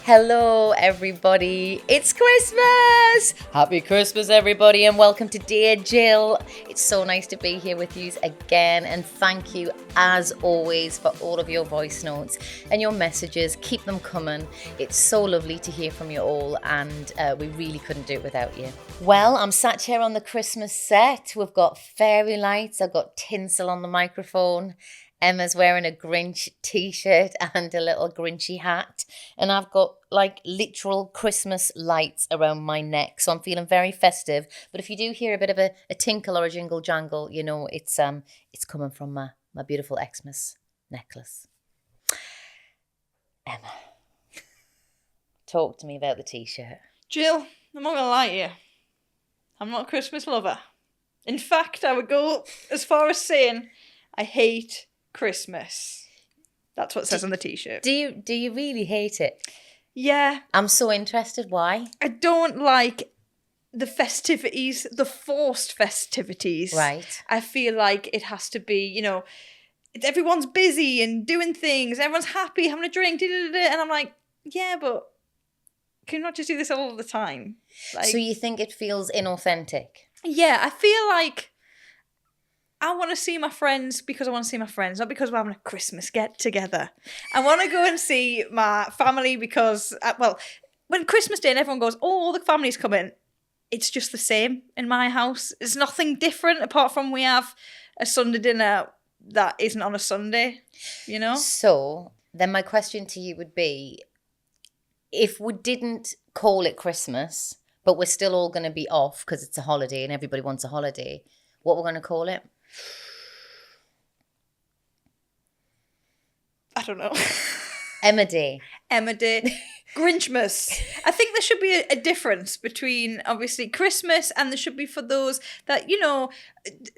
Hello, everybody. It's Christmas! Happy Christmas, everybody, and welcome to Dear Jill. It's so nice to be here with you again, and thank you, as always, for all of your voice notes and your messages. Keep them coming. It's so lovely to hear from you all, and we really couldn't do it without you. Well, I'm sat here on the Christmas set. We've got fairy lights. I've got tinsel on the microphone. Emma's wearing a Grinch t-shirt and a little Grinchy hat. And I've got like literal Christmas lights around my neck. So I'm feeling very festive. But if you do hear a bit of a tinkle or a jingle jangle, you know it's coming from my beautiful Xmas necklace. Emma, talk to me about the t-shirt. Jill, I'm not going to lie to you. I'm not a Christmas lover. In fact, I would go as far as saying I hate Christmas. That's what it says on the t-shirt. Do you really hate it? Yeah. I'm so interested. Why? I don't like the festivities, the forced festivities. Right. I feel like it has to be, everyone's busy and doing things. Everyone's happy, having a drink, and I'm like, yeah, but can you not just do this all the time? So you think it feels inauthentic? Yeah, I feel like I want to see my friends because I want to see my friends, not because we're having a Christmas get-together. I want to go and see my family because, when Christmas Day and everyone goes, oh, all the family's coming, it's just the same in my house. It's nothing different apart from we have a Sunday dinner that isn't on a Sunday, So then my question to you would be, if we didn't call it Christmas, but we're still all going to be off because it's a holiday and everybody wants a holiday, what we're going to call it? I don't know. Emma Day. Grinchmas. I think there should be a difference between, obviously, Christmas, and there should be for those that,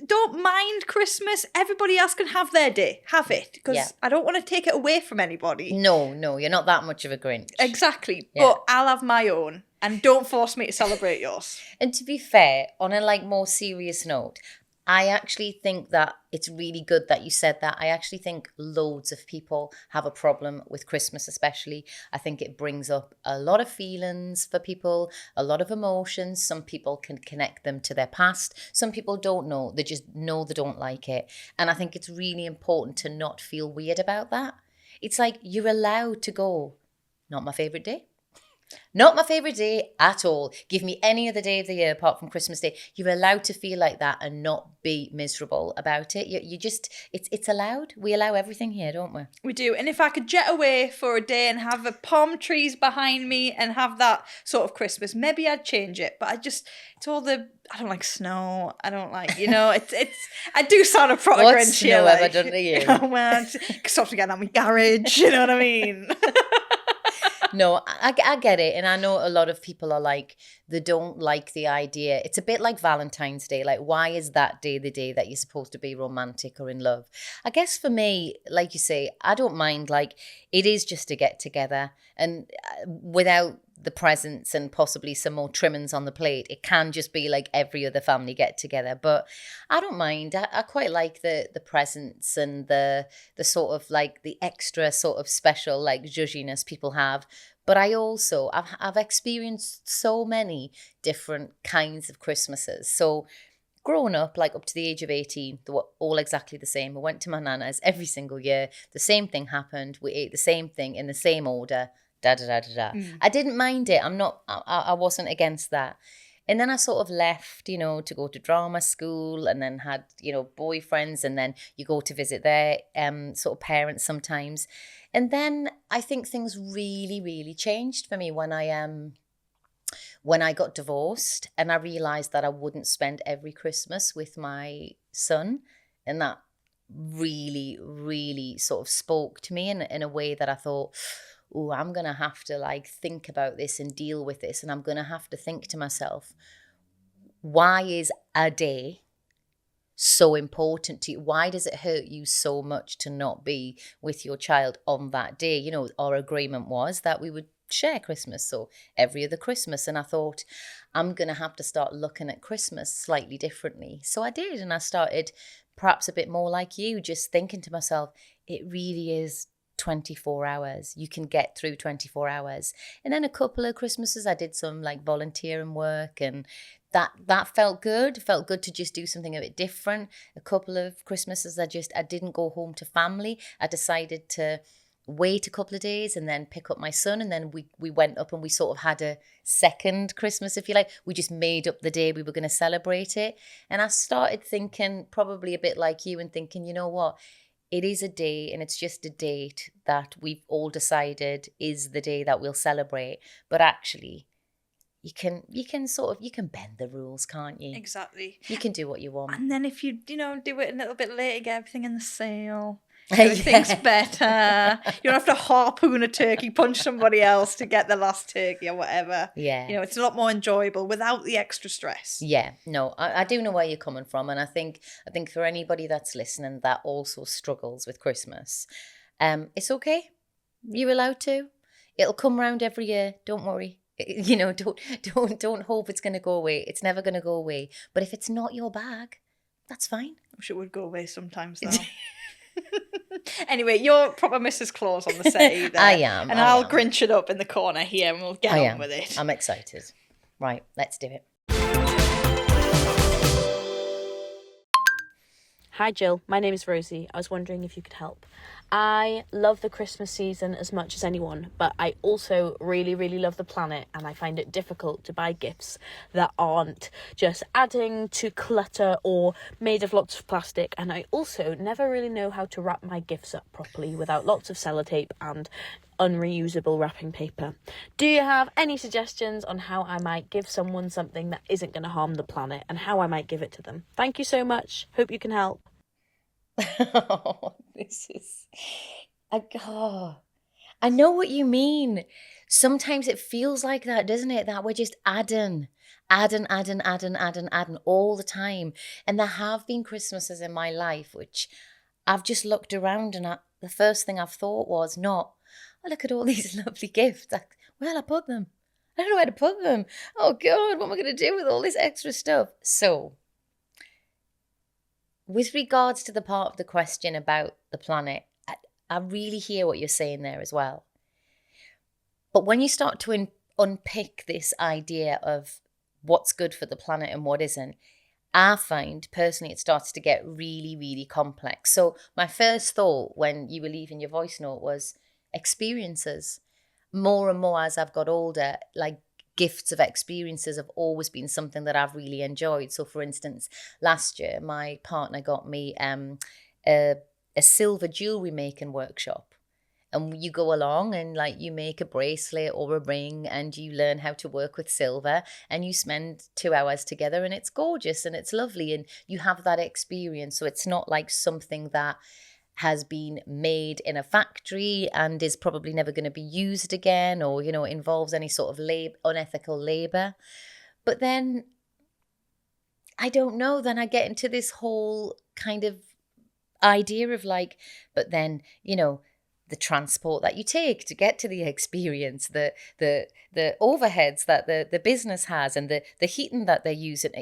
don't mind Christmas. Everybody else can have their day. Have it. Because I don't want to take it away from anybody. No, you're not that much of a Grinch. Exactly. Yeah. But I'll have my own. And don't force me to celebrate yours. And to be fair, on a more serious note, I actually think that it's really good that you said that. I actually think loads of people have a problem with Christmas especially. I think it brings up a lot of feelings for people, a lot of emotions. Some people can connect them to their past. Some people don't know. They just know they don't like it. And I think it's really important to not feel weird about that. It's like you're allowed to go, not my favourite day. Not my favourite day at all. Give me any other day of the year apart from Christmas Day. You're allowed to feel like that and not be miserable about it. You just, it's allowed. We allow everything here, don't we? We do. And if I could jet away for a day and have the palm trees behind me and have that sort of Christmas, maybe I'd change it. But I don't like snow. I don't like, I do sound a proper Grinch. What's snow ever done to you? Oh, man. Stop getting out my garage, you know what I mean? No, I get it. And I know a lot of people are like, they don't like the idea. It's a bit like Valentine's Day. Like, why is that day the day that you're supposed to be romantic or in love? I guess for me, like you say, I don't mind. Like, it is just a get together. And without the presents and possibly some more trimmings on the plate, it can just be like every other family get together. But I don't mind. I quite like the presents and the sort of like the extra sort of special like zhuzhiness people have. But I've experienced so many different kinds of Christmases. So growing up, like up to the age of 18, they were all exactly the same. I went to my nana's every single year. The same thing happened. We ate the same thing in the same order. I didn't mind it. I wasn't against that. And then I sort of left, to go to drama school, and then had, boyfriends, and then you go to visit their sort of parents sometimes. And then I think things really, really changed for me when I got divorced, and I realised that I wouldn't spend every Christmas with my son. And that really, really sort of spoke to me in a way that I thought, oh, I'm going to have to think about this and deal with this. And I'm going to have to think to myself, why is a day so important to you? Why does it hurt you so much to not be with your child on that day? Our agreement was that we would share Christmas, so every other Christmas. And I thought, I'm going to have to start looking at Christmas slightly differently. So I did, and I started perhaps a bit more like you, just thinking to myself, it really is 24 hours. You can get through 24 hours. And then a couple of Christmases, I did some like volunteering work, and that felt good. It felt good to just do something a bit different. A couple of Christmases, I didn't go home to family. I decided to wait a couple of days and then pick up my son, and then we went up and we sort of had a second Christmas, if you like. We just made up the day we were going to celebrate it. And I started thinking probably a bit like you, and thinking, you know what, it is a day, and it's just a date that we've all decided is the day that we'll celebrate. But actually, you can bend the rules, can't you? Exactly. You can do what you want. And then if you do it a little bit later, get everything in the sale. Everything's better. You don't have to harpoon a turkey, punch somebody else to get the last turkey or whatever. Yeah. It's a lot more enjoyable without the extra stress. Yeah. No, I do know where you're coming from. And I think for anybody that's listening that also struggles with Christmas, it's okay. You're allowed to. It'll come around every year. Don't worry. Don't hope it's going to go away. It's never going to go away. But if it's not your bag, that's fine. I wish it would go away sometimes though. Anyway, you're proper Mrs Claus on the set either. I am. And I'll Grinch it up in the corner here and we'll get on with it. I'm excited. Right, let's do it. Hi Jill, my name is Rosie. I was wondering if you could help. I love the Christmas season as much as anyone, but I also really, really love the planet, and I find it difficult to buy gifts that aren't just adding to clutter or made of lots of plastic, and I also never really know how to wrap my gifts up properly without lots of sellotape and unreusable wrapping paper. Do you have any suggestions on how I might give someone something that isn't going to harm the planet, and how I might give it to them? Thank you so much. Hope you can help. I know what you mean. Sometimes it feels like that, doesn't it? That we're just adding all the time. And there have been Christmases in my life which I've just looked around, and the first thing I've thought was not, oh, look at all these lovely gifts. Where'll I put them? I don't know where to put them. Oh God, what am I going to do with all this extra stuff? So, with regards to the part of the question about the planet, I really hear what you're saying there as well. But when you start to unpick this idea of what's good for the planet and what isn't, I find personally it starts to get really, really complex. So my first thought when you were leaving your voice note was experiences. More and more as I've got older, like gifts of experiences have always been something that I've really enjoyed. So for instance, last year, my partner got me a silver jewelry making workshop. And you go along and like you make a bracelet or a ring and you learn how to work with silver, and you spend 2 hours together, and it's gorgeous and it's lovely and you have that experience. So it's not like something that has been made in a factory and is probably never going to be used again, or, involves any sort of unethical labor. But then, I don't know, then I get into this whole kind of idea of like, but then, the transport that you take to get to the experience, the overheads that the business has, and the heating that they're using.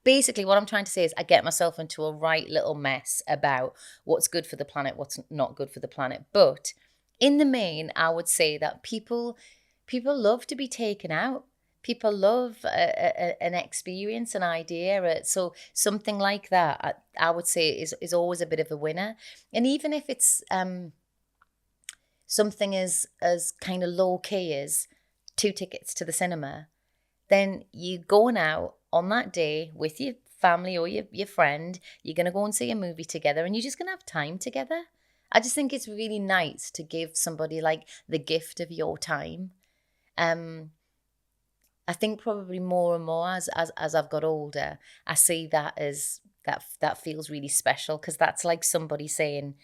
Basically, what I'm trying to say is I get myself into a right little mess about what's good for the planet, what's not good for the planet. But in the main, I would say that people love to be taken out. People love an experience, an idea. So something like that, I would say, is always a bit of a winner. And even if it's something as kind of low key as 2 tickets to the cinema, then you're going out on that day with your family or your friend. You're going to go and see a movie together, and you're just going to have time together. I just think it's really nice to give somebody like the gift of your time. I think probably more and more as I've got older, I see that as that feels really special, because that's like somebody saying,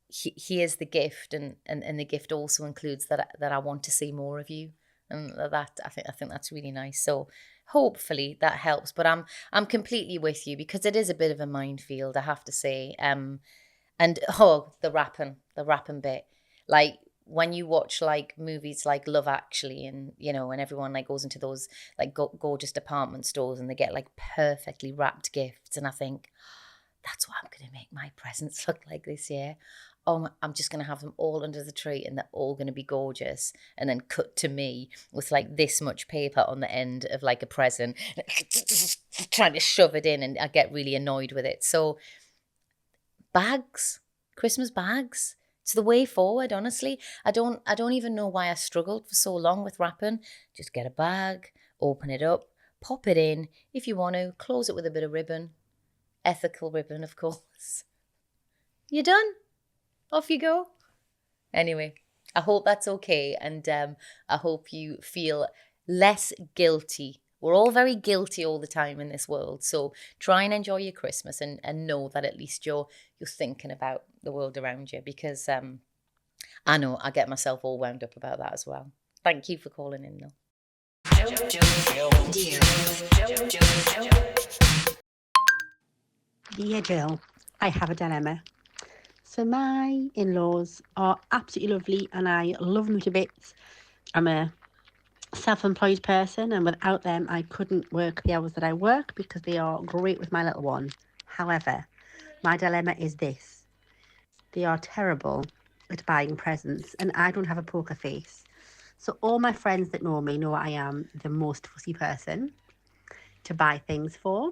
here's the gift, and the gift also includes that I want to see more of you. And that I think that's really nice. So hopefully that helps. But I'm completely with you, because it is a bit of a minefield, I have to say. And the wrapping bit. Like when you watch like movies like Love Actually, and you know, and everyone like goes into those like gorgeous department stores and they get like perfectly wrapped gifts, and I think that's what I'm going to make my presents look like this year. Oh, I'm just going to have them all under the tree and they're all going to be gorgeous, and then cut to me with like this much paper on the end of like a present, trying to shove it in, and I get really annoyed with it. So bags, Christmas bags. It's the way forward, honestly. I don't even know why I struggled for so long with wrapping. Just get a bag, open it up, pop it in. If you want to, close it with a bit of ribbon. Ethical ribbon, of course. You're done. Off you go. Anyway, I hope that's okay, and I hope you feel less guilty. We're all very guilty all the time in this world, so try and enjoy your Christmas, and know that at least you're thinking about the world around you, because I know I get myself all wound up about that as well. Thank you for calling in, though. Dear Jill, I have a dilemma. So my in-laws are absolutely lovely and I love them to bits. I'm a self-employed person, and without them I couldn't work the hours that I work because they are great with my little one. However, my dilemma is this. They are terrible at buying presents and I don't have a poker face. So all my friends that know me know I am the most fussy person to buy things for,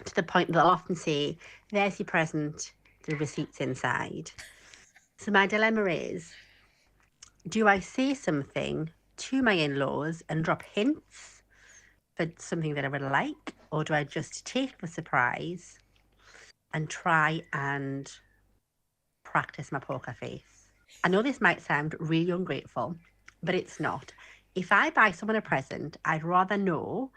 to the point that they'll often say, there's your present, the receipt's inside. So my dilemma is, do I say something to my in-laws and drop hints for something that I would like, or do I just take the surprise and try and practice my poker face? I know this might sound really ungrateful, but it's not. If I buy someone a present, I'd rather know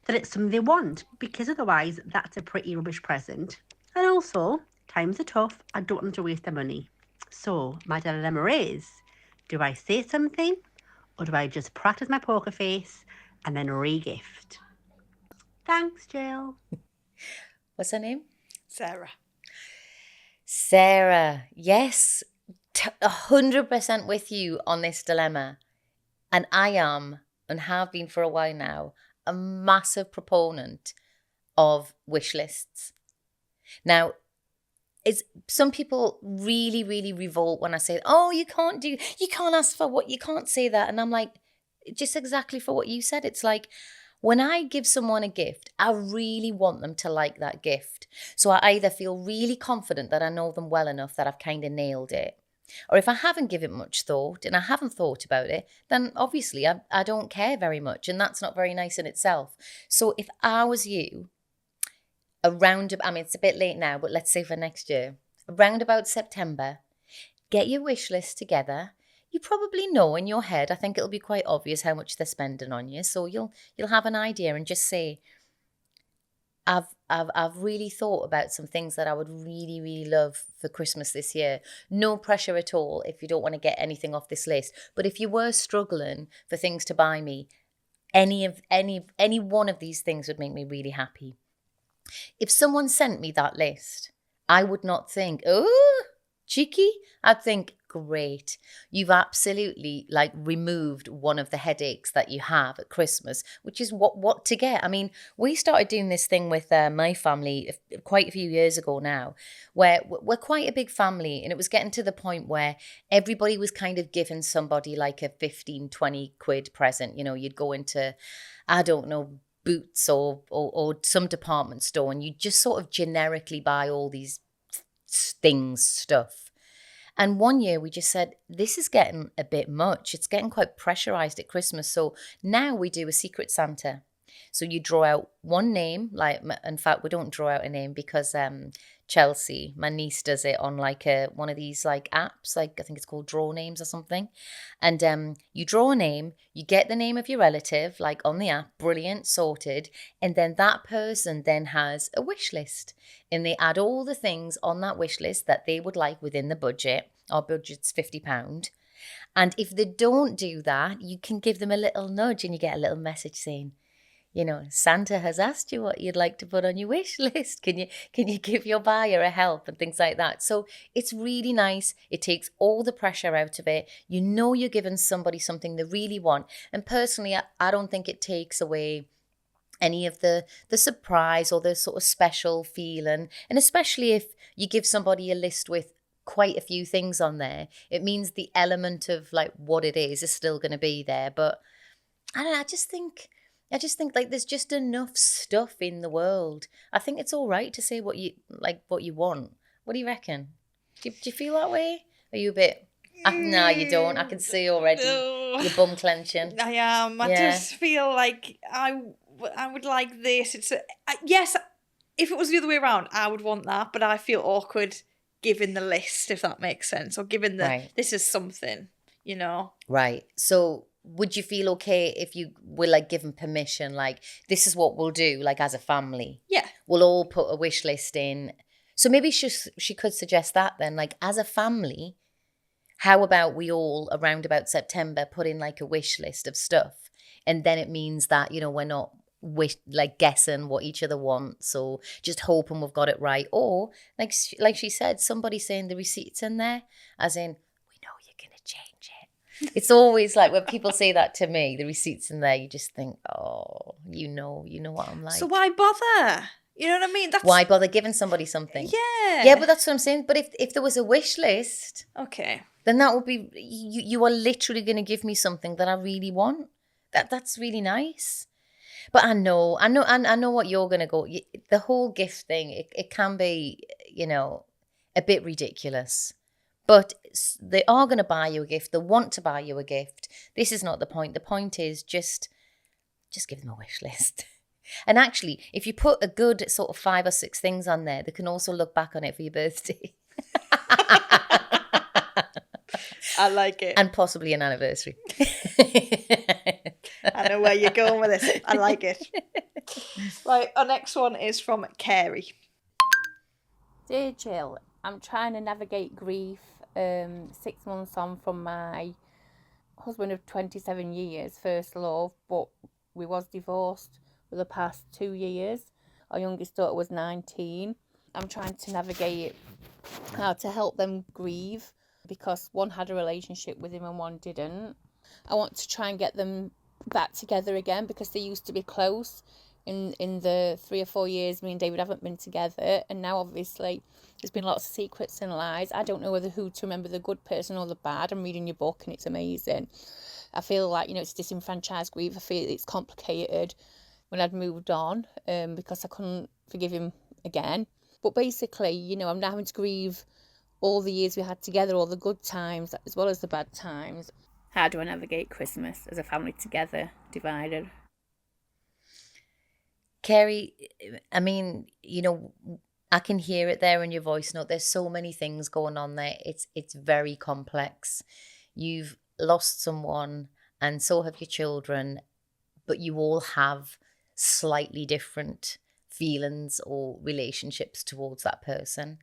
that it's something they want, because otherwise that's a pretty rubbish present. And also, times are tough. I don't want them to waste their money. So my dilemma is, do I say something, or do I just practice my poker face and then re-gift? Thanks, Jill. What's her name? Sarah. Sarah. Yes, 100% with you on this dilemma. And I am, and have been for a while now, a massive proponent of wish lists. Now, some people really, really revolt when I say, oh, you can't ask for what, you can't say that. And I'm like, just exactly for what you said. It's like, when I give someone a gift, I really want them to like that gift. So I either feel really confident that I know them well enough that I've kind of nailed it. Or if I haven't given it much thought and I haven't thought about it, then obviously I don't care very much. And that's not very nice in itself. So if I was you, it's a bit late now, but let's say for next year, around about September, get your wish list together. You probably know in your head, I think it'll be quite obvious how much they're spending on you. So you'll have an idea, and just say, I've really thought about some things that I would really, really love for Christmas this year. No pressure at all if you don't want to get anything off this list. But if you were struggling for things to buy me, any one of these things would make me really happy. If someone sent me that list, I would not think, oh, cheeky. I'd think, great. You've absolutely removed one of the headaches that you have at Christmas, which is what to get. I mean, we started doing this thing with my family quite a few years ago now, where we're quite a big family, and it was getting to the point where everybody was kind of giving somebody like a 15, 20 quid present. You know, you'd go into, I don't know, Boots or some department store, and you just sort of generically buy all these stuff. And one year we just said, this is getting a bit much. It's getting quite pressurized at Christmas. So now we do a Secret Santa. So you draw out one name. In fact, we don't draw out a name because Chelsea, my niece, does it on one of these apps. I think it's called Draw Names or something. And you draw a name, you get the name of your relative on the app, brilliant, sorted. And then that person then has a wish list, and they add all the things on that wish list that they would like within the budget. Our budget's £50. And if they don't do that, you can give them a little nudge and you get a little message saying, Santa has asked you what you'd like to put on your wish list. Can you give your buyer a help and things like that? So it's really nice. It takes all the pressure out of it. You're giving somebody something they really want. And personally, I don't think it takes away any of the surprise or the sort of special feeling. And especially if you give somebody a list with quite a few things on there, it means the element of like what it is still going to be there. But I don't know, I just think like there's just enough stuff in the world. I think it's all right to say what you want. What do you reckon? Do you feel that way? Are you a bit? No, you don't. I can see already. Your bum clenching. I am. I just feel like I would like this. Yes. If it was the other way around, I would want that, but I feel awkward giving the list, if that makes sense, or giving this is something, Right. So would you feel okay if you were like given permission, like this is what we'll do, like as a family? Yeah. We'll all put a wish list in. So maybe she could suggest that then, like as a family, how about we all around about September put in like a wish list of stuff, and then it means that we're not guessing what each other wants or just hoping we've got it right, or like she said, somebody saying the receipt's in there, as in we know you're gonna change it. It's always like when people say that to me, the receipt's in there, you just think, oh, you know what I'm like. So why bother? You know what I mean? Why bother giving somebody something? Yeah, but that's what I'm saying. But if there was a wish list, okay, then that would be you are literally going to give me something that I really want. That's really nice. But I know what you're going to go. The whole gift thing, it can be, a bit ridiculous. But they are going to buy you a gift. They want to buy you a gift. This is not the point. The point is just give them a wish list. And actually, if you put a good sort of 5 or 6 things on there, they can also look back on it for your birthday. I like it. And possibly an anniversary. I know where you're going with this. I like it. Right, our next one is from Carrie. Dear Jill, I'm trying to navigate grief 6 months on from my husband of 27 years, first love, but we was divorced for the past 2 years. Our youngest daughter was 19. I'm trying to navigate how to help them grieve because one had a relationship with him and one didn't. I want to try and get them back together again because they used to be close. In the 3 or 4 years me and David haven't been together, and now obviously there's been lots of secrets and lies. I don't know who to remember, the good person or the bad. I'm reading your book and it's amazing. I feel like it's disenfranchised grief. I feel it's complicated when I'd moved on because I couldn't forgive him again. But basically, I'm now having to grieve all the years we had together, all the good times as well as the bad times. How do I navigate Christmas as a family together, divided? Carrie, I mean, I can hear it there in your voice note. There's so many things going on there. It's very complex. You've lost someone and so have your children, but you all have slightly different feelings or relationships towards that person.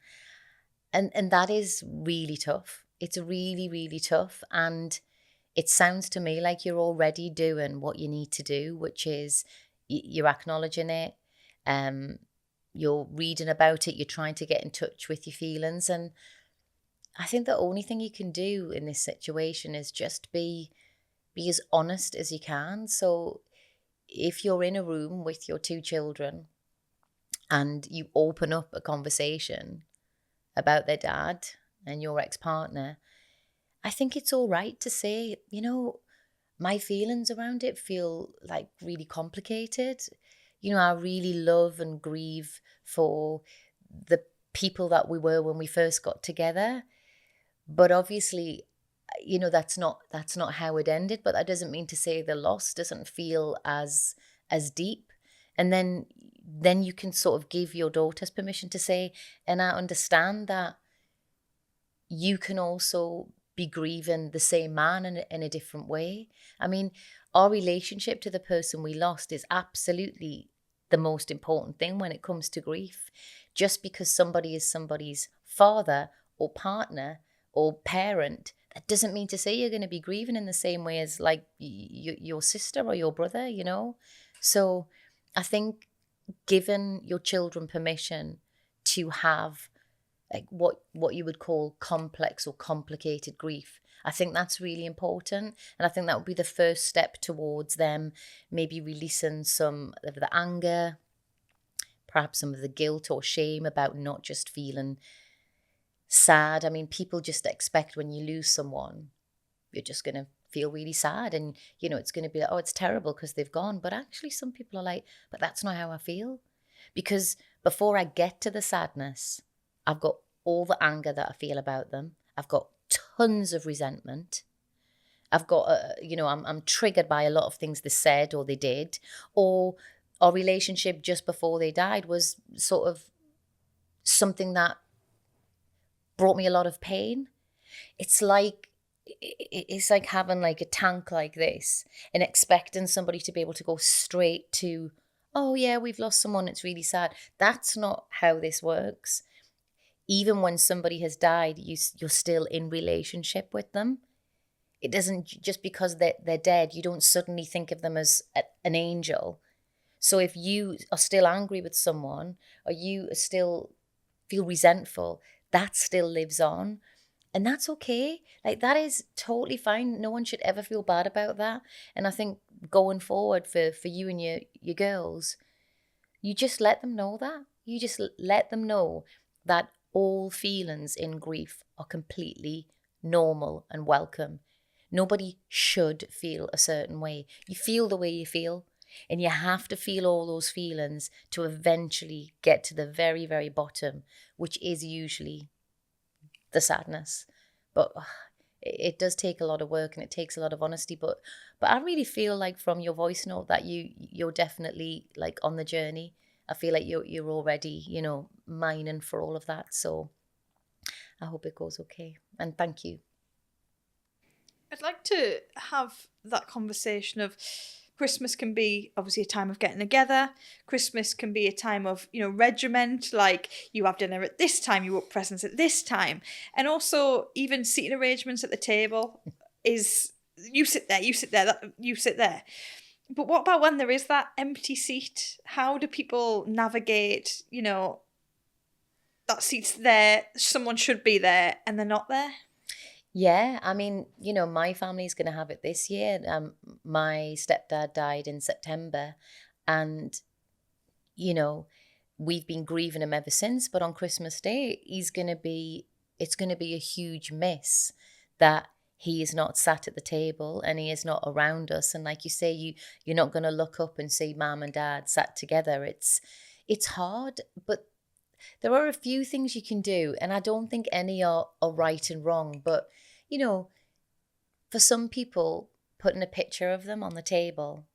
And that is really tough. It's really, really tough. And it sounds to me like you're already doing what you need to do, which is you're acknowledging it, you're reading about it, you're trying to get in touch with your feelings. And I think the only thing you can do in this situation is just be as honest as you can. So if you're in a room with your 2 children and you open up a conversation about their dad and your ex-partner, I think it's all right to say, my feelings around it feel like really complicated. I really love and grieve for the people that we were when we first got together. But obviously, that's not how it ended. But that doesn't mean to say the loss doesn't feel as deep. And then you can sort of give your daughters permission to say, and I understand that you can also be grieving the same man in a different way. I mean, our relationship to the person we lost is absolutely the most important thing when it comes to grief. Just because somebody is somebody's father or partner or parent, that doesn't mean to say you're going to be grieving in the same way as like your sister or your brother, So I think giving your children permission to have like what you would call complex or complicated grief, I think that's really important. And I think that would be the first step towards them maybe releasing some of the anger, perhaps some of the guilt or shame about not just feeling sad. I mean, people just expect when you lose someone, you're just going to feel really sad, and it's going to be like, oh, it's terrible because they've gone. But actually some people are like, but that's not how I feel, because before I get to the sadness, I've got all the anger that I feel about them. I've got tons of resentment. I've got I'm triggered by a lot of things they said or they did, or our relationship just before they died was sort of something that brought me a lot of pain. It's like having like a tank like this and expecting somebody to be able to go straight to, oh yeah, we've lost someone, it's really sad. That's not how this works. Even when somebody has died, you're still in relationship with them. It doesn't, just because they're dead, you don't suddenly think of them as an angel. So if you are still angry with someone, or you still feel resentful, that still lives on. And that's okay. Like, that is totally fine. No one should ever feel bad about that. And I think going forward for you and your girls, you just let them know that. You just let them know that all feelings in grief are completely normal and welcome. Nobody should feel a certain way. You feel the way you feel, and you have to feel all those feelings to eventually get to the very, very bottom, which is usually the sadness. But it does take a lot of work, and it takes a lot of honesty. But I really feel like from your voice note that you're definitely like on the journey. I feel like you're already, mining for all of that. So I hope it goes okay. And thank you. I'd like to have that conversation of Christmas can be obviously a time of getting together. Christmas can be a time of, regiment, like you have dinner at this time, you open presents at this time. And also even seating arrangements at the table is you sit there, you sit there. But what about when there is that empty seat? How do people navigate, that seat's there, someone should be there, and they're not there? Yeah, I mean, my family's going to have it this year. My stepdad died in September, and, we've been grieving him ever since. But on Christmas Day, it's going to be a huge miss that he is not sat at the table and he is not around us. And like you say, you're not going to look up and see mum and dad sat together. It's hard, but there are a few things you can do, and I don't think any are right and wrong. But, for some people, putting a picture of them on the table,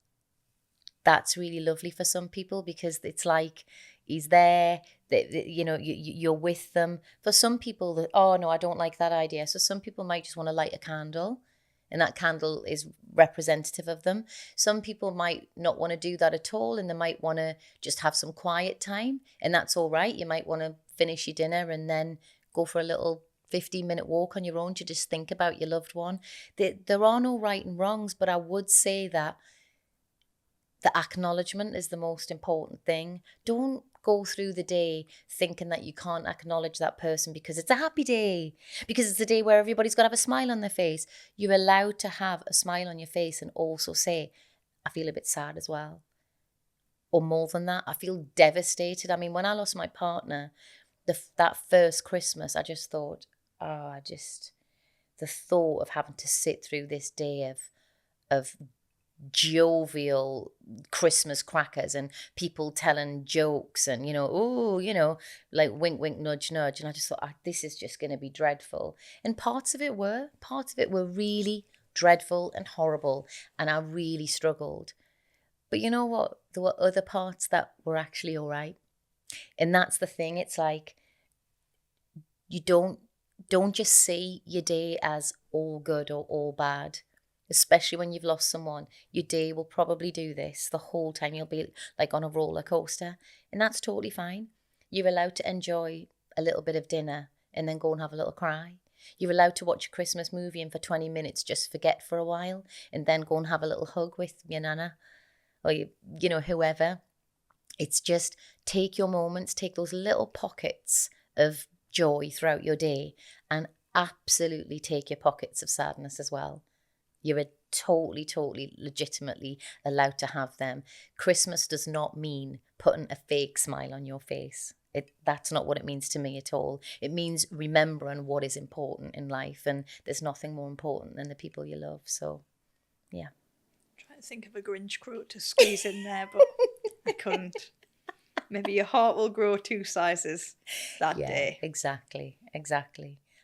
that's really lovely for some people, because it's like he's there, you're with them. For some people, oh no, I don't like that idea. So some people might just want to light a candle, and that candle is representative of them. Some people might not want to do that at all, and they might want to just have some quiet time, and that's all right. You might want to finish your dinner and then go for a little 15-minute walk on your own to just think about your loved one. There are no right and wrongs, but I would say that the acknowledgement is the most important thing. Don't go through the day thinking that you can't acknowledge that person because it's a happy day, because it's a day where everybody's got to have a smile on their face. You're allowed to have a smile on your face and also say, I feel a bit sad as well. Or more than that, I feel devastated. I mean, when I lost my partner, that first Christmas, I just thought, the thought of having to sit through this day of jovial Christmas crackers and people telling jokes and, like wink, wink, nudge, nudge. And I just thought, this is just going to be dreadful. And parts of it were really dreadful and horrible. And I really struggled. But you know what? There were other parts that were actually all right. And that's the thing. It's like, you don't just see your day as all good or all bad. Especially when you've lost someone, your day will probably do this the whole time. You'll be like on a roller coaster, and that's totally fine. You're allowed to enjoy a little bit of dinner and then go and have a little cry. You're allowed to watch a Christmas movie and for 20 minutes just forget for a while and then go and have a little hug with your nana or whoever. It's just take your moments, take those little pockets of joy throughout your day, and absolutely take your pockets of sadness as well. You are totally legitimately allowed to have them. Christmas does not mean putting a fake smile on your face. That's not what it means to me at all. It means remembering what is important in life, and there's nothing more important than the people you love. So, yeah. Trying to think of a Grinch quote to squeeze in there, but I couldn't. Maybe your heart will grow 2 sizes that day. Exactly.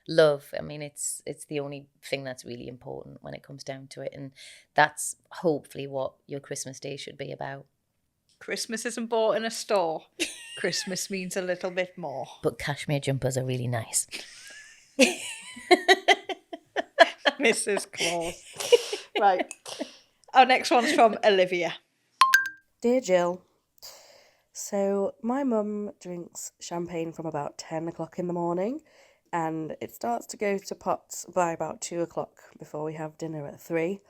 Love, I mean, it's the only thing that's really important when it comes down to it, and that's hopefully what your Christmas day should be about. Christmas isn't bought in a store. Christmas means a little bit more. But cashmere jumpers are really nice. Mrs Claus. Right. Our next one's from Olivia. Dear Jill, so my mum drinks champagne from about 10 o'clock in the morning, and it starts to go to pots by about 2 o'clock before we have dinner at 3.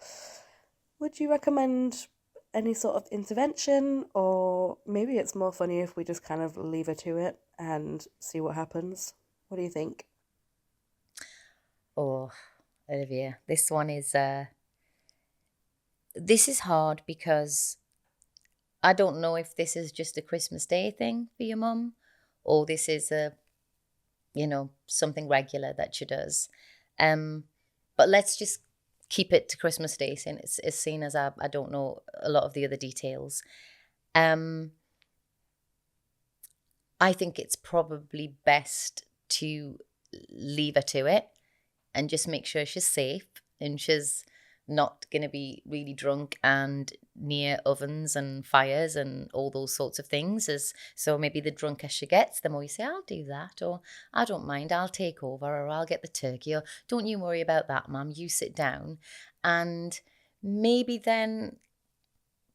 Would you recommend any sort of intervention, or maybe it's more funny if we just kind of leave her to it and see what happens? What do you think? Oh, Olivia, this one is this is hard, because I don't know if this is just a Christmas Day thing for your mum, or this is something regular that she does. But let's just keep it to Christmas Day, since it's seen as I don't know a lot of the other details. I think it's probably best to leave her to it and just make sure she's safe and she's not going to be really drunk and near ovens and fires and all those sorts of things. So maybe the drunker she gets, the more you say, I'll do that, or I don't mind, I'll take over, or I'll get the turkey, or don't you worry about that, Mum, you sit down. And maybe then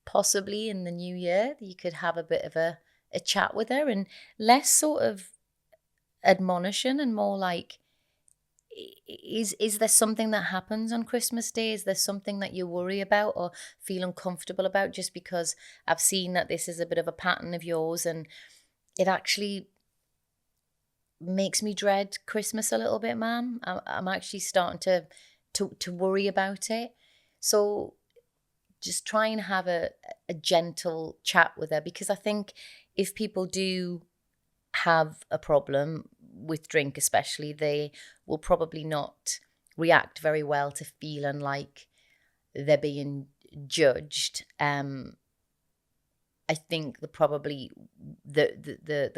possibly in the new year you could have a bit of a chat with her, and less sort of admonishing and more like, is there something that happens on Christmas Day? Is there something that you worry about or feel uncomfortable about, just because I've seen that this is a bit of a pattern of yours and it actually makes me dread Christmas a little bit, Ma'am. I'm actually starting to worry about it. So just try and have a gentle chat with her, because I think if people do have a problem with drink especially, they will probably not react very well to feeling like they're being judged. I think the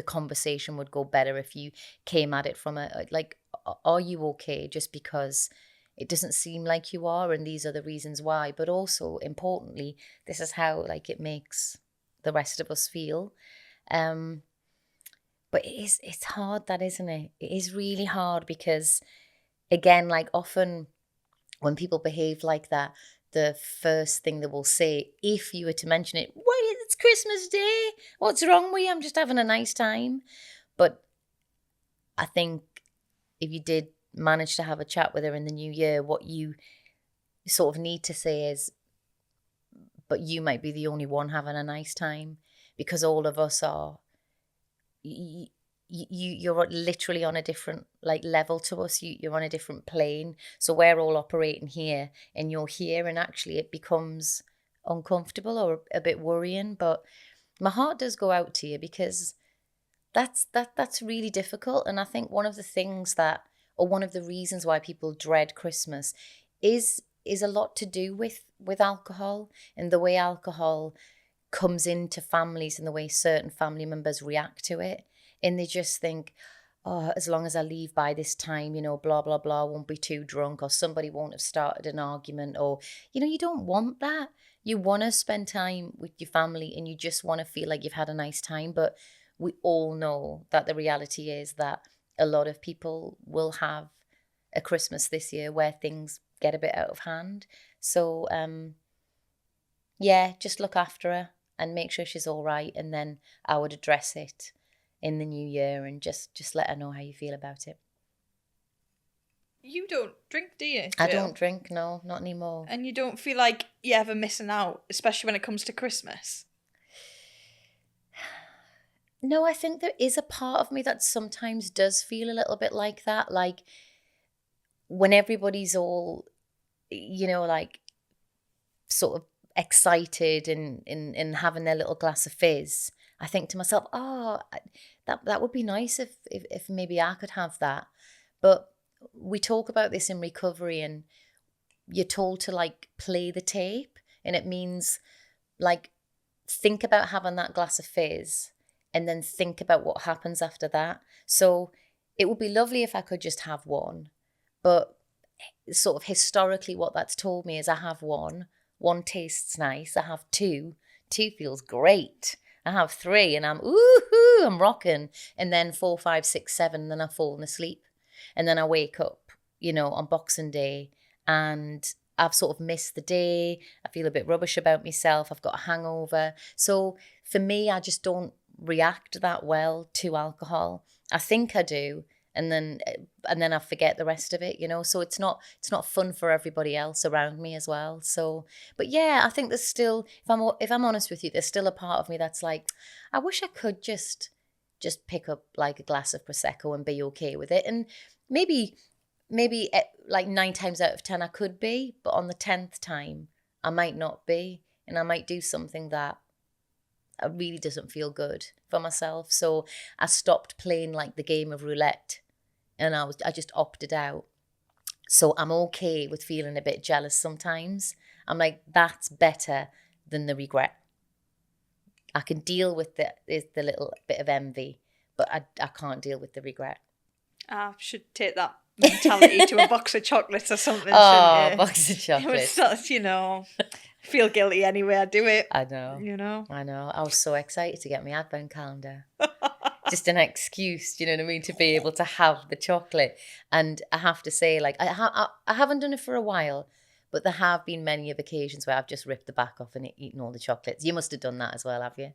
conversation would go better if you came at it from a like, are you okay? Just because it doesn't seem like you are, and these are the reasons why. But also, importantly, this is how like it makes the rest of us feel. But it's hard, that, isn't it? It is really hard, because again, like often when people behave like that, the first thing they will say, if you were to mention it, why, it's Christmas Day, what's wrong with you? I'm just having a nice time. But I think if you did manage to have a chat with her in the new year, what you sort of need to say is, but you might be the only one having a nice time, because all of us are. You're literally on a different like level to us. You're on a different plane. So we're all operating here and you're here, and actually it becomes uncomfortable or a bit worrying. But my heart does go out to you, because that's really difficult. And I think one of the things that, or one of the reasons why people dread Christmas is a lot to do with alcohol, and the way alcohol comes into families and the way certain family members react to it. And they just think, oh, as long as I leave by this time, blah, blah, blah, I won't be too drunk, or somebody won't have started an argument, or, you don't want that. You want to spend time with your family and you just want to feel like you've had a nice time. But we all know that the reality is that a lot of people will have a Christmas this year where things get a bit out of hand. So, just look after her and make sure she's all right. And then I would address it in the new year and just let her know how you feel about it. You don't drink, do you, Jill? I don't drink, no, not anymore. And you don't feel like you're ever missing out, especially when it comes to Christmas? No, I think there is a part of me that sometimes does feel a little bit like that. Like when everybody's all, like sort of excited and having their little glass of fizz, I think to myself, oh, that would be nice if maybe I could have that. But we talk about this in recovery, and you're told to like play the tape, and it means like think about having that glass of fizz and then think about what happens after that. So it would be lovely if I could just have one, but sort of historically what that's told me is I have one tastes nice, I have two feels great, I have three and I'm I'm rocking, and then 4, 5, 6, 7, and then I've fallen asleep, and then I wake up, on Boxing Day, and I've sort of missed the day. I feel a bit rubbish about myself. I've got a hangover. So for me, I just don't react that well to alcohol. I think I do, and then I forget the rest of it, so it's not fun for everybody else around me as well. So, but yeah, I think there's still, if I'm honest with you, there's still a part of me that's like, I wish I could just pick up like a glass of Prosecco and be okay with it. And maybe like 9 times out of 10 I could be, but on the 10th time I might not be, and I might do something that really doesn't feel good for myself. So I stopped playing like the game of roulette, and I just opted out. So I'm okay with feeling a bit jealous sometimes. I'm like, that's better than the regret. I can deal with the little bit of envy, but I can't deal with the regret. I should take that mentality to a box of chocolates or something. Oh, box of chocolates. Feel guilty anyway I do it. I know. I know. I was so excited to get my advent calendar. Just an excuse, do you know what I mean, to be able to have the chocolate. And I have to say, like, I haven't done it for a while, but there have been many of occasions where I've just ripped the back off and eaten all the chocolates. You must have done that as well, have you?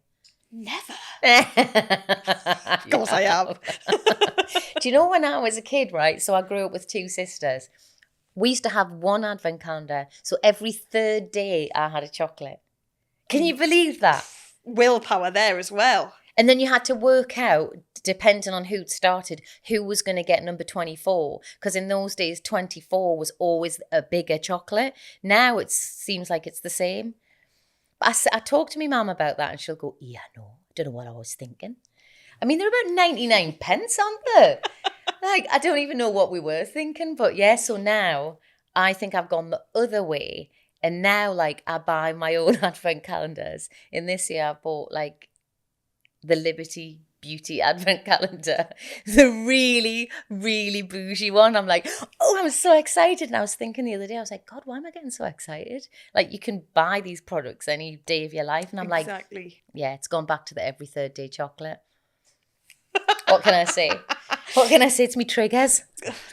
Never. Of course I have. Do you know when I was a kid, right? So I grew up with 2 sisters. We used to have one advent calendar. So every 3rd day I had a chocolate. Can you believe that? Willpower there as well. And then you had to work out, depending on who'd started, who was going to get number 24. Because in those days, 24 was always a bigger chocolate. Now it seems like it's the same. But I talk to my mum about that, and she'll go, yeah, no, I don't know what I was thinking. I mean, they're about 99 pence, aren't they? Like, I don't even know what we were thinking. But yeah, so now I think I've gone the other way. And now, like, I buy my own advent calendars. In this year, I bought, like, the Liberty Beauty advent calendar, the really, really bougie one. I'm like, oh, I'm so excited. And I was thinking the other day, I was like, God, why am I getting so excited? Like, you can buy these products any day of your life. And I'm exactly. Like, yeah, it's gone back to the every 3rd day chocolate. What can I say? What can I say? It's me triggers.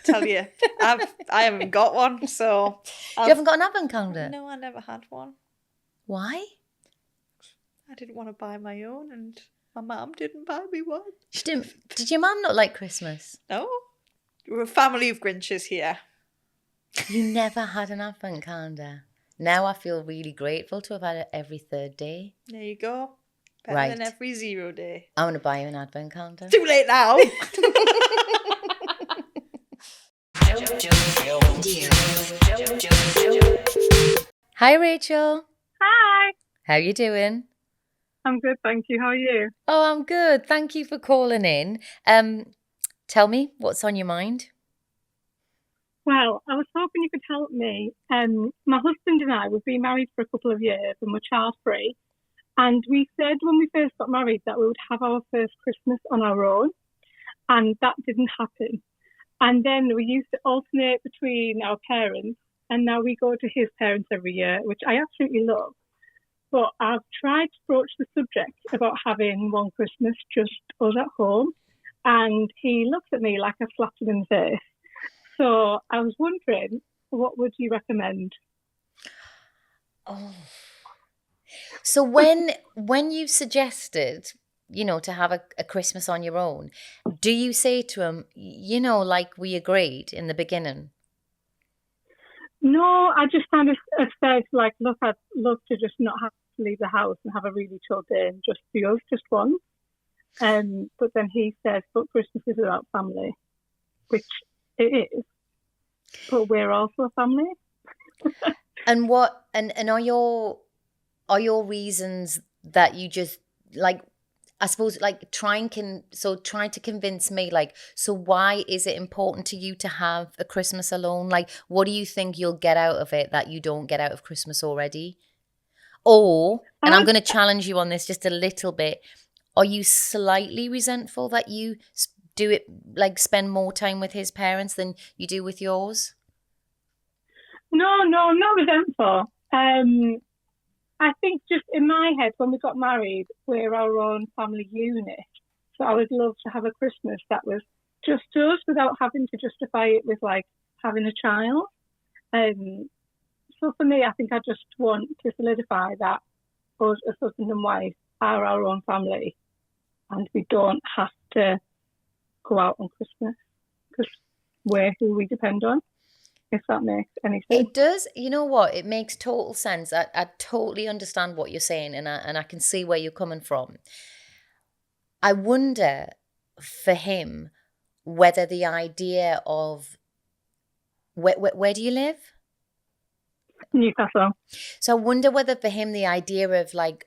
Tell you, I haven't got one, so... You haven't got an advent calendar? No, I never had one. Why? I didn't want to buy my own, and my mum didn't buy me one. She didn't. Did your mum not like Christmas? No. We're a family of Grinches here. You never had an advent calendar. Now I feel really grateful to have had it every 3rd day. There you go. Better Right. than every 0 day. I want to buy you an advent calendar. Too late now. Hi, Rachel. Hi. How you doing? I'm good, thank you. How are you? Oh, I'm good. Thank you for calling in. Tell me, what's on your mind? Well, I was hoping you could help me. My husband and I, we've been married for a couple of years and we're child-free. And we said when we first got married that we would have our first Christmas on our own. And that didn't happen. And then we used to alternate between our parents. And now we go to his parents every year, which I absolutely love. But I've tried to broach the subject about having one Christmas just us at home. And he looks at me like I slapped him in the face. So I was wondering, what would you recommend? Oh. So when you suggested, to have a Christmas on your own, do you say to him, like we agreed in the beginning, No, I just kind of said, like, look, I'd love to just not have to leave the house and have a really chill day and just be us, just once. But then he says, but Christmas is about family, which it is. But we're also a family. And what and are your reasons that you just like, I suppose, like trying to convince me, like, so why is it important to you to have a Christmas alone? Like, what do you think you'll get out of it that you don't get out of Christmas already? Or, and I'm going to challenge you on this just a little bit, are you slightly resentful that you do it, like spend more time with his parents than you do with yours? No, I'm not resentful. I think just in my head, when we got married, we're our own family unit. So I would love to have a Christmas that was just us without having to justify it with like having a child. So for me, I think I just want to solidify that us as husband and wife are our own family and we don't have to go out on Christmas because we're who we depend on. If that makes any sense. It does. You know what? It makes total sense. I totally understand what you're saying, and I can see where you're coming from. I wonder for him whether the idea of where do you live? Newcastle. So I wonder whether for him the idea of like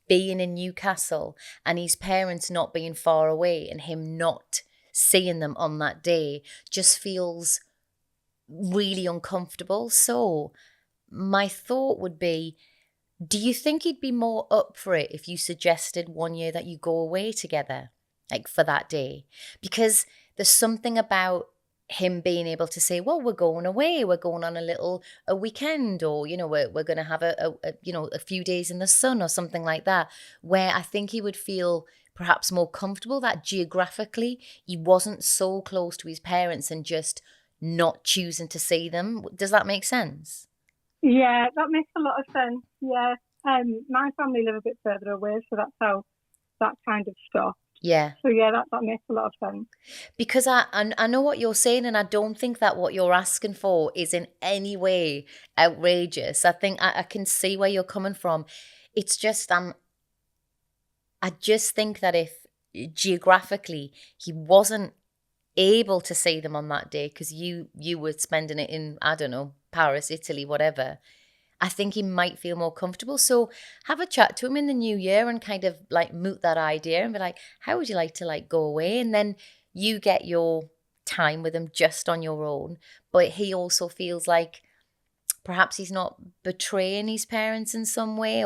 being in Newcastle and his parents not being far away and him not seeing them on that day just feels really uncomfortable. So my thought would be, do you think he'd be more up for it if you suggested one year that you go away together, like for that day? Because there's something about him being able to say, well, we're going away, we're going on a weekend, or, you know, we're going to have a few days in the sun or something like that, where I think he would feel perhaps more comfortable that geographically he wasn't so close to his parents and just not choosing to see them. Does that make sense? Yeah, that makes a lot of sense. Yeah. My family live a bit further away, so that's how that kind of stopped. Yeah. So yeah, that makes a lot of sense. Because I know what you're saying, and I don't think that what you're asking for is in any way outrageous. I think I can see where you're coming from. It's just I just think that if geographically he wasn't able to see them on that day because you were spending it in, I don't know, Paris, Italy, whatever, I think he might feel more comfortable. So have a chat to him in the new year and kind of like moot that idea and be like, how would you like to like go away? And then you get your time with him just on your own. But he also feels like perhaps he's not betraying his parents in some way,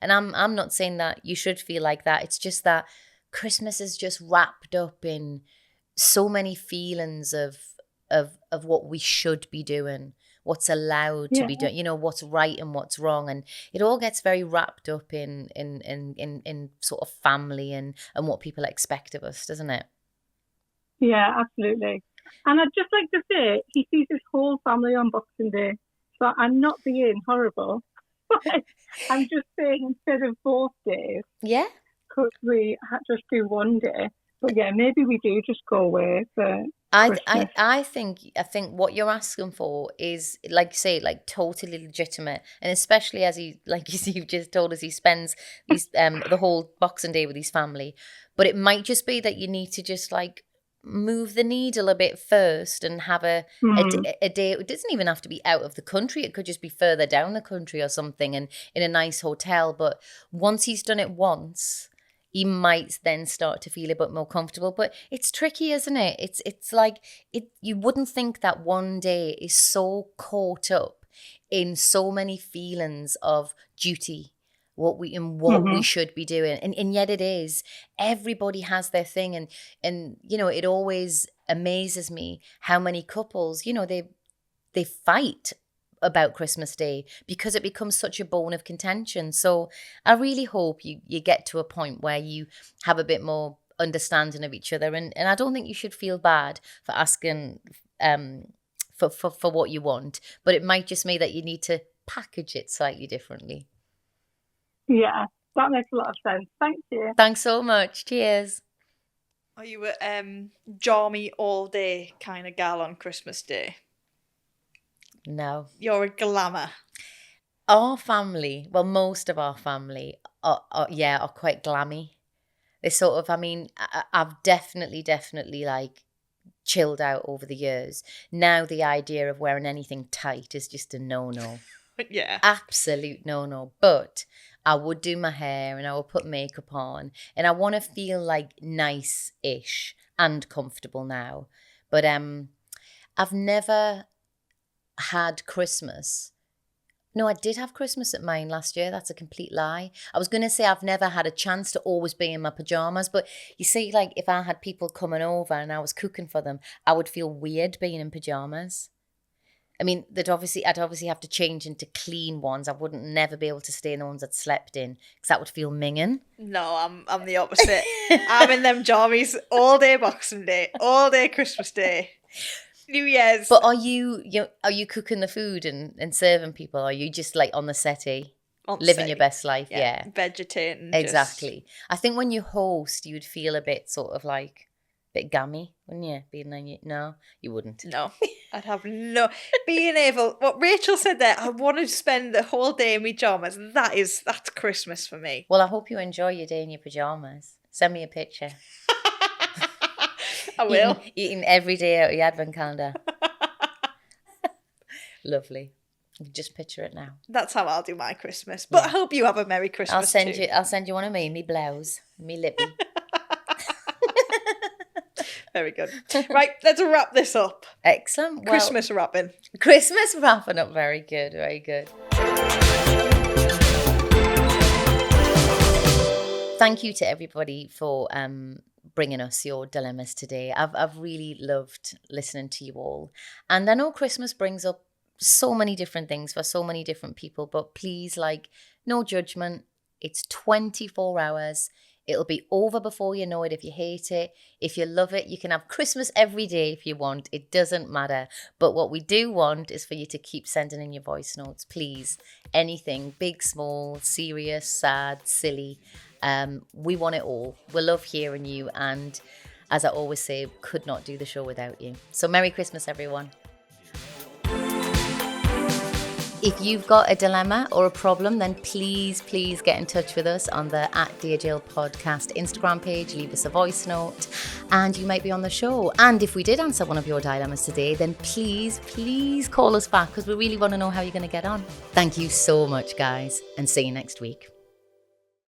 and I'm not saying that you should feel like that. It's just that Christmas is just wrapped up in so many feelings of what we should be doing, what's allowed to be done, you know, what's right and what's wrong, and it all gets very wrapped up in sort of family and what people expect of us, doesn't it? Yeah, absolutely. And I'd just like to say he sees his whole family on Boxing Day, so I'm not being horrible. I'm just saying instead of both days, yeah, could we just do one day? But yeah, maybe we do just go away for Christmas. I think what you're asking for is, like you say, like totally legitimate, and especially as he, like you've just told us, he spends these the whole Boxing Day with his family. But it might just be that you need to just like move the needle a bit first and have a day. It doesn't even have to be out of the country. It could just be further down the country or something, and in a nice hotel. But once he's done it once, he might then start to feel a bit more comfortable. But it's tricky, isn't it? It's like you wouldn't think that one day is so caught up in so many feelings of duty, what we should be doing. And yet it is. Everybody has their thing, and you know, it always amazes me how many couples, you know, they fight about Christmas Day because it becomes such a bone of contention. So I really hope you get to a point where you have a bit more understanding of each other, and I don't think you should feel bad for asking for what you want, but it might just mean that you need to package it slightly differently. Yeah, that makes a lot of sense. Thank you. Thanks so much. Cheers. Are you a Jarmy all day kind of gal on Christmas Day? No. You're a glamour. Our family, well, most of our family are quite glammy. They sort of, I mean, I've definitely like chilled out over the years. Now the idea of wearing anything tight is just a no-no. Yeah. Absolute no-no. But I would do my hair and I would put makeup on and I want to feel like nice-ish and comfortable now. But I've never had Christmas. No, I did have Christmas at mine last year. That's a complete lie. I was going to say I've never had a chance to always be in my pajamas. But you see, like if I had people coming over and I was cooking for them, I would feel weird being in pajamas. I mean, I'd obviously have to change into clean ones. I wouldn't never be able to stay in the ones I'd slept in because that would feel minging. No, I'm the opposite. I'm in them jammies all day Boxing Day, all day Christmas Day, New Year's. But are you cooking the food and serving people? Are you just like on the settee, living your best life? Yeah. Vegetating. Exactly. I think when you host, you would feel a bit sort of like a bit gammy, wouldn't you? No, you wouldn't. No, I'd have no being able. What Rachel said there, I want to spend the whole day in my pajamas. That's Christmas for me. Well, I hope you enjoy your day in your pajamas. Send me a picture. I will. Eating every day out of your advent calendar. Lovely. Just picture it now. That's how I'll do my Christmas. But I hope you have a Merry Christmas. I'll send you one of me blouse, me lippy. Very good. Right, let's wrap this up. Excellent. Well, Christmas wrapping. Christmas wrapping up. Very good. Very good. Thank you to everybody for bringing us your dilemmas today. I've really loved listening to you all. And I know Christmas brings up so many different things for so many different people, but please, like, no judgment. It's 24 hours. It'll be over before you know it if you hate it. If you love it, you can have Christmas every day if you want. It doesn't matter. But what we do want is for you to keep sending in your voice notes, please. Anything, big, small, serious, sad, silly. We want it all. We love hearing you. And as I always say, could not do the show without you. So Merry Christmas, everyone. If you've got a dilemma or a problem, then please get in touch with us on the @Dear Podcast Instagram page. Leave us a voice note and you might be on the show. And if we did answer one of your dilemmas today, then please call us back because we really want to know how you're going to get on. Thank you so much, guys, and see you next week.